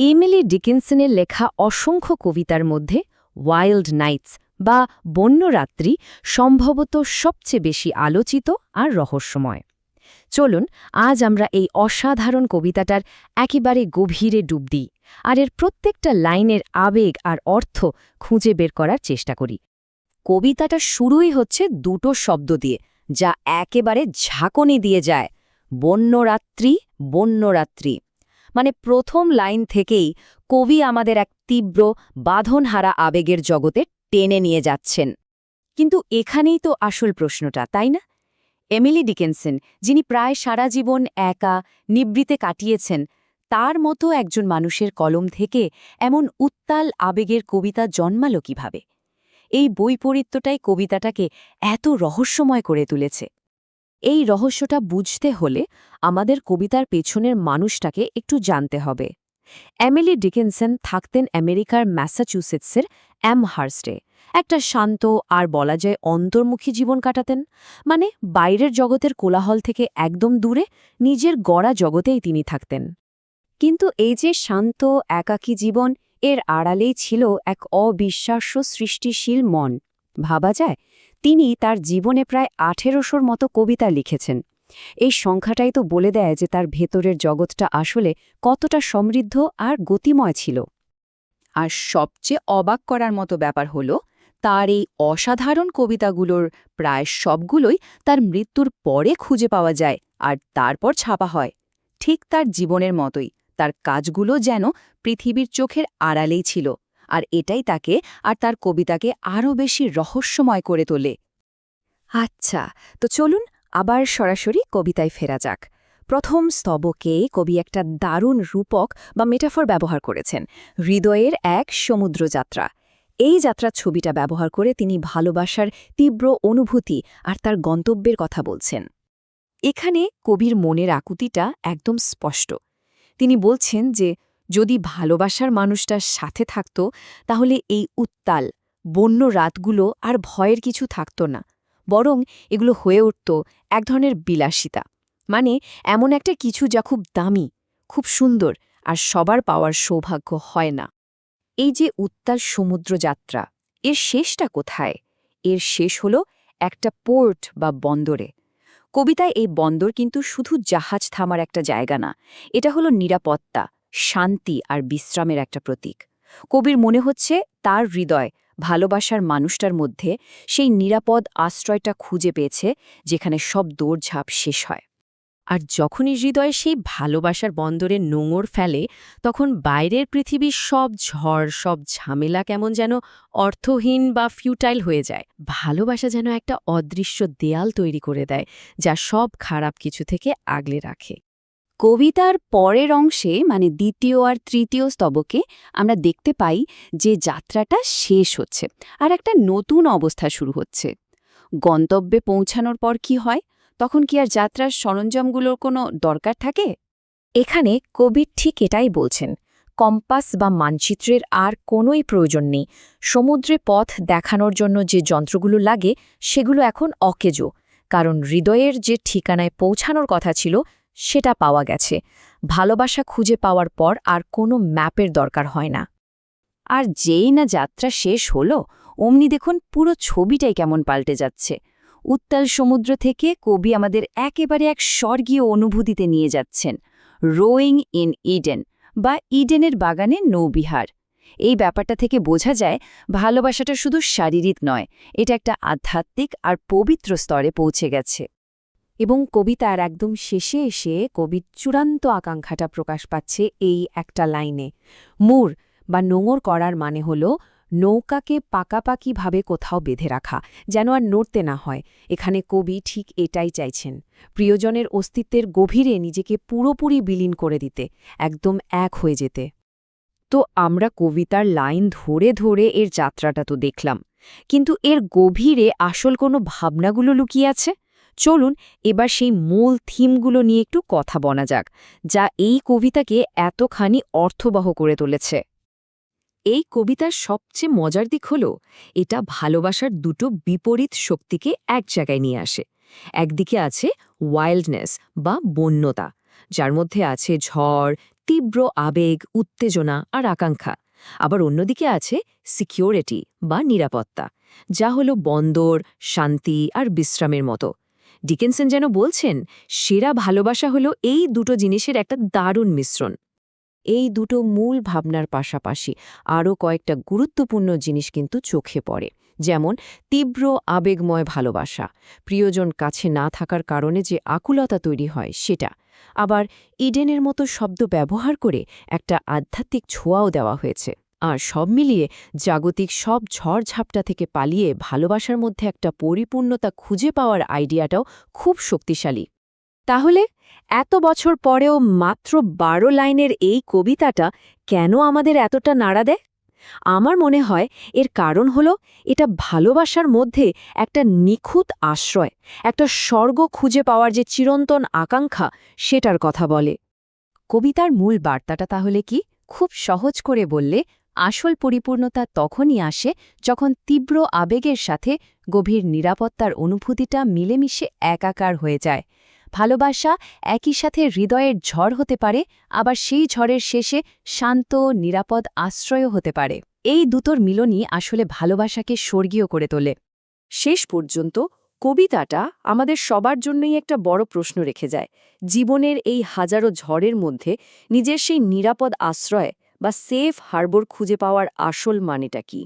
Emily ডিকিনসনের লেখা অসংখ্য কবিতার মধ্যে ওয়াইল্ড নাইটস বা বন্যরাত্রি সম্ভবত সবচেয়ে বেশি আলোচিত আর রহস্যময়। চলুন আজ আমরা এই অসাধারণ কবিতাটার একেবারে গভীরে ডুব দিই আর এর প্রত্যেকটা লাইনের আবেগ আর অর্থ খুঁজে বের করার চেষ্টা করি। কবিতাটা শুরুই হচ্ছে দুটো শব্দ দিয়ে, যা একেবারে ঝাঁকুনি দিয়ে যায়, বন্যরাত্রি বন্যরাত্রি। মানে প্রথম লাইন থেকেই কবি আমাদের এক তীব্র বাঁধনহারা আবেগের জগতে টেনে নিয়ে যাচ্ছেন। কিন্তু এখানেই তো আসল প্রশ্নটা, তাই না? এমিলি ডিকিনসন, যিনি প্রায় সারা জীবন একা নিবৃতে কাটিয়েছেন, তার মতো একজন মানুষের কলম থেকে এমন উত্তাল আবেগের কবিতা জন্মালো কিভাবে? এই বৈপরীত্যটাই কবিতাটাকে এত রহস্যময় করে তুলেছে। এই রহস্যটা বুঝতে হলে আমাদের কবিতার পেছনের মানুষটাকে একটু জানতে হবে। এমিলি ডিকিনসন থাকতেন আমেরিকার ম্যাসাচুসেটসের অ্যামহার্স্টে। একটা শান্ত আর বলা যায় অন্তর্মুখী জীবন কাটাতেন। মানে বাইরের জগতের কোলাহল থেকে একদম দূরে নিজের গড়া জগতেই তিনি থাকতেন। কিন্তু এই যে শান্ত একাকী জীবন, এর আড়ালেই ছিল এক অবিশ্বাস্য সৃষ্টিশীল মন। ভাবা যায় তিনি তার জীবনে প্রায় ১৮০০র মতো কবিতা লিখেছেন। এই সংখ্যাটাই তো বলে দেয় যে তার ভেতরের জগৎটা আসলে কতটা সমৃদ্ধ আর গতিময় ছিল। আর সবচেয়ে অবাক করার মতো ব্যাপার হল, তার এই অসাধারণ কবিতাগুলোর প্রায় সবগুলোই তার মৃত্যুর পরে খুঁজে পাওয়া যায় আর তারপর ছাপা হয়। ঠিক তার জীবনের মতোই তার কাজগুলো যেন পৃথিবীর চোখের আড়ালেই ছিল, আর এটাই তাকে আর তার কবিতাকে আরও বেশি রহস্যময় করে তোলে। আচ্ছা, তো চলুন আবার সরাসরি কবিতায় ফেরা যাক। প্রথম স্তবকে কবি একটা দারুণ রূপক বা মেটাফর ব্যবহার করেছেন, হৃদয়ের এক সমুদ্রযাত্রা। এই যাত্রার ছবিটা ব্যবহার করে তিনি ভালোবাসার তীব্র অনুভূতি আর তার গন্তব্যের কথা বলছেন। এখানে কবির মনের আকুতিটা একদম স্পষ্ট। তিনি বলছেন যে যদি ভালোবাসার মানুষটার সাথে থাকত, তাহলে এই উত্তাল বন্য রাতগুলো আর ভয়ের কিছু থাকত না, বরং এগুলো হয়ে উঠত এক ধরনের বিলাসিতা। মানে এমন একটা কিছু যা খুব দামি, খুব সুন্দর আর সবার পাওয়ার সৌভাগ্য হয় না। এই যে উত্তাল সমুদ্র যাত্রা, এর শেষটা কোথায়? এর শেষ হল একটা পোর্ট বা বন্দরে। কবিতায় এই বন্দর কিন্তু শুধু জাহাজ থামার একটা জায়গা না, এটা হলো নিরাপত্তা, শান্তি আর বিশ্রামের একটা প্রতীক। কবির মনে হচ্ছে তার হৃদয় ভালোবাসার মানুষটার মধ্যে সেই নিরাপদ আশ্রয়টা খুঁজে পেয়েছে, যেখানে সব দৌড়ঝাঁপ শেষ হয়। আর যখনই হৃদয়ে সেই ভালোবাসার বন্দরে নোঙর ফেলে, তখন বাইরের পৃথিবীর সব ঝড়, সব ঝামেলা কেমন যেন অর্থহীন বা ফিউটাইল হয়ে যায়। ভালোবাসা যেন একটা অদৃশ্য দেয়াল তৈরি করে দেয়, যা সব খারাপ কিছু থেকে আগলে রাখে। কবিতার পরের অংশে, মানে দ্বিতীয় আর তৃতীয় স্তবকে, আমরা দেখতে পাই যে যাত্রাটা শেষ হচ্ছে আর একটা নতুন অবস্থা শুরু হচ্ছে। গন্তব্যে পৌঁছানোর পর কি হয়? তখন কি আর যাত্রার সরঞ্জামগুলোর কোনো দরকার থাকে? এখানে কবি ঠিক এটাই বলছেন। কম্পাস বা মানচিত্রের আর কোনোই প্রয়োজন নেই। সমুদ্রে পথ দেখানোর জন্য যে যন্ত্রগুলো লাগে, সেগুলো এখন অকেজো, কারণ হৃদয়ের যে ঠিকানায় পৌঁছানোর কথা ছিল সেটা পাওয়া গেছে। ভালোবাসা খুঁজে পাওয়ার পর আর কোনো ম্যাপের দরকার হয় না। আর যেই না যাত্রা শেষ হলো, অমনি দেখুন পুরো ছবিটাই কেমন পাল্টে যাচ্ছে। উত্তাল সমুদ্র থেকে কবি আমাদের একেবারে এক স্বর্গীয় অনুভূতিতে নিয়ে যাচ্ছেন, রোয়িং ইন ইডেন বা ইডেনের বাগানে নৌবিহার। এই ব্যাপারটা থেকে বোঝা যায় ভালোবাসাটা শুধু শারীরিক নয়, এটা একটা আধ্যাত্মিক আর পবিত্র স্তরে পৌঁছে গেছে। এবং কবিতার একদম শেষে এসে কবির চূড়ান্ত আকাঙ্ক্ষাটা প্রকাশ পাচ্ছে এই একটা লাইনে। মুর বা নোঙর করার মানে হল নৌকাকে পাকাপাকিভাবে কোথাও বেঁধে রাখা, যেন আর নড়তে না হয়। এখানে কবি ঠিক এটাই চাইছেন, প্রিয়জনের অস্তিত্বের গভীরে নিজেকে পুরোপুরি বিলীন করে দিতে, একদম এক হয়ে যেতে। তো আমরা কবিতার লাইন ধরে ধরে এর যাত্রাটা তো দেখলাম, কিন্তু এর গভীরে আসল কোনো ভাবনাগুলো লুকিয়ে আছে। চলুন এবার সেই মূল থিমগুলো নিয়ে একটু কথা বলা যাক, যা এই কবিতাকে এতখানি অর্থবহ করে তুলেছে। এই কবিতার সবচেয়ে মজার দিক হল এটা ভালোবাসার দুটো বিপরীত শক্তিকে এক জায়গায় নিয়ে আসে। একদিকে আছে ওয়াইল্ডনেস বা বন্যতা, যার মধ্যে আছে ঝড়, তীব্র আবেগ, উত্তেজনা আর আকাঙ্ক্ষা। আবার অন্যদিকে আছে সিকিউরিটি বা নিরাপত্তা, যা হলো বন্দর, শান্তি আর বিশ্রামের মতো। ডিকেনসন যেন বলছেন, সেরা ভালোবাসা হলো এই দুটো জিনিসের একটা দারুণ মিশ্রণ। এই দুটো মূল ভাবনার পাশাপাশি আরও কয়েকটা গুরুত্বপূর্ণ জিনিস কিন্তু চোখে পড়ে, যেমন তীব্র আবেগময় ভালোবাসা, প্রিয়জন কাছে না থাকার কারণে যে আকুলতা তৈরি হয় সেটা। আবার ইডেনের মতো শব্দ ব্যবহার করে একটা আধ্যাত্মিক ছোঁয়াও দেওয়া হয়েছে। আর সব মিলিয়ে জাগতিক সব ঝড়ঝাপটা থেকে পালিয়ে ভালোবাসার মধ্যে একটা পরিপূর্ণতা খুঁজে পাওয়ার আইডিয়াটাও খুব শক্তিশালী। তাহলে এত বছর পরেও মাত্র ১২ লাইনের এই কবিতাটা কেন আমাদের এতটা নাড়া দেয়? আমার মনে হয় এর কারণ হলো এটা ভালোবাসার মধ্যে একটা নিখুঁত আশ্রয়, একটা স্বর্গ খুঁজে পাওয়ার যে চিরন্তন আকাঙ্ক্ষা সেটার কথা বলে। কবিতার মূল বার্তাটা তাহলে কি? খুব সহজ করে বললে, আসল পরিপূর্ণতা তখনই আসে যখন তীব্র আবেগের সাথে গভীর নিরাপত্তার অনুভূতিটা মিলেমিশে একাকার হয়ে যায়। ভালোবাসা একই সাথে হৃদয়ের ঝড় হতে পারে, আবার সেই ঝড়ের শেষে শান্ত, নিরাপদ আশ্রয়ও হতে পারে। এই দুটোর মিলনই আসলে ভালোবাসাকে স্বর্গীয় করে তোলে। শেষ পর্যন্ত কবিতাটা আমাদের সবার জন্যই একটা বড় প্রশ্ন রেখে যায়। জীবনের এই হাজারো ঝড়ের মধ্যে নিজের সেই নিরাপদ আশ্রয় বা সেফ হারবার খুঁজে পাওয়ার আসল মানেটা কি?